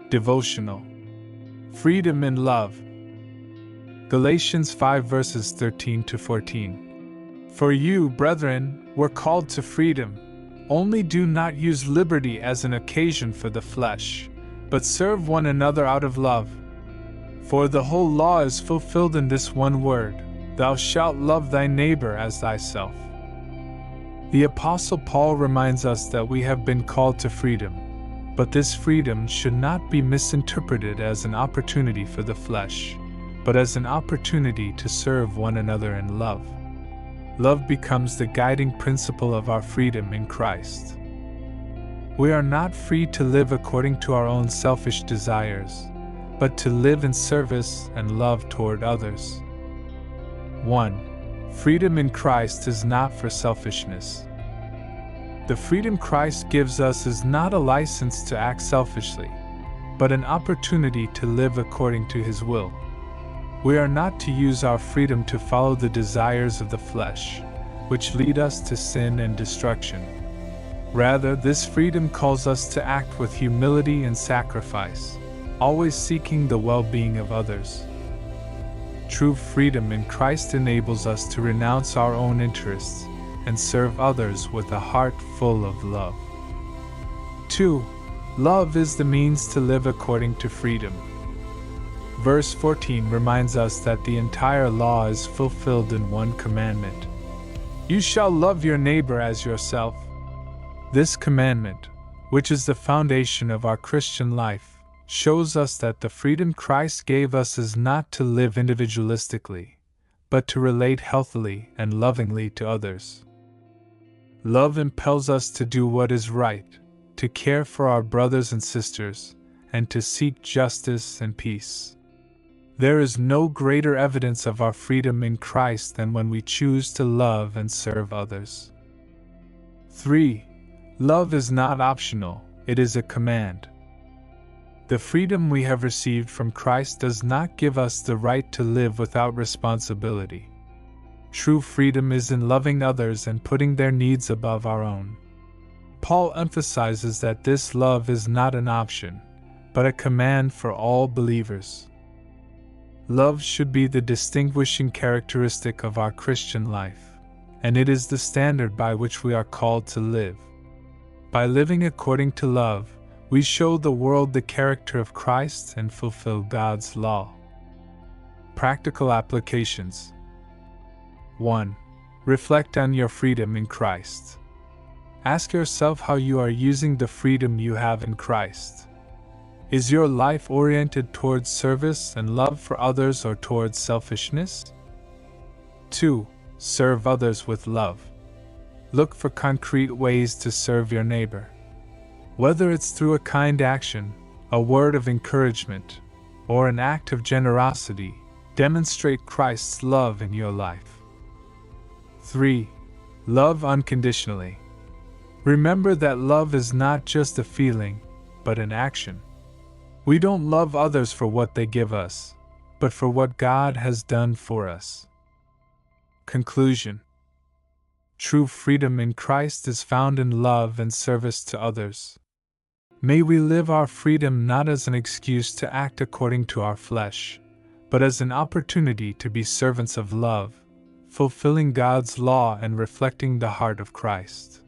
Devotional. Freedom in Love. Galatians 5 verses 13 to 14. For you, brethren, were called to freedom. Only do not use liberty as an occasion for the flesh, but serve one another out of love. For the whole law is fulfilled in this one word, thou shalt love thy neighbor as thyself. The Apostle Paul reminds us that we have been called to freedom, but this freedom should not be misinterpreted as an opportunity for the flesh, but as an opportunity to serve one another in love. Love becomes the guiding principle of our freedom in Christ. We are not free to live according to our own selfish desires, but to live in service and love toward others. 1. Freedom in Christ is not for selfishness. The freedom Christ gives us is not a license to act selfishly, but an opportunity to live according to His will. We are not to use our freedom to follow the desires of the flesh, which lead us to sin and destruction. Rather, this freedom calls us to act with humility and sacrifice, always seeking the well-being of others. True freedom in Christ enables us to renounce our own interests and serve others with a heart full of love. 2. Love is the means to live according to freedom. Verse 14 reminds us that the entire law is fulfilled in one commandment. You shall love your neighbor as yourself. This commandment, which is the foundation of our Christian life, shows us that the freedom Christ gave us is not to live individualistically, but to relate healthily and lovingly to others. Love impels us to do what is right, to care for our brothers and sisters, and to seek justice and peace. There is no greater evidence of our freedom in Christ than when we choose to love and serve others. 3. Love is not optional, it is a command. The freedom we have received from Christ does not give us the right to live without responsibility. True freedom is in loving others and putting their needs above our own. Paul emphasizes that this love is not an option, but a command for all believers. Love should be the distinguishing characteristic of our Christian life, and it is the standard by which we are called to live. By living according to love, we show the world the character of Christ and fulfill God's law. Practical applications. 1. Reflect on your freedom in Christ. Ask yourself how you are using the freedom you have in Christ. Is your life oriented towards service and love for others or towards selfishness? 2. Serve others with love. Look for concrete ways to serve your neighbor. Whether it's through a kind action, a word of encouragement, or an act of generosity, demonstrate Christ's love in your life. 3. Love unconditionally. Remember that love is not just a feeling, but an action. We don't love others for what they give us, but for what God has done for us. Conclusion. True freedom in Christ is found in love and service to others. May we live our freedom not as an excuse to act according to our flesh, but as an opportunity to be servants of love, fulfilling God's law and reflecting the heart of Christ.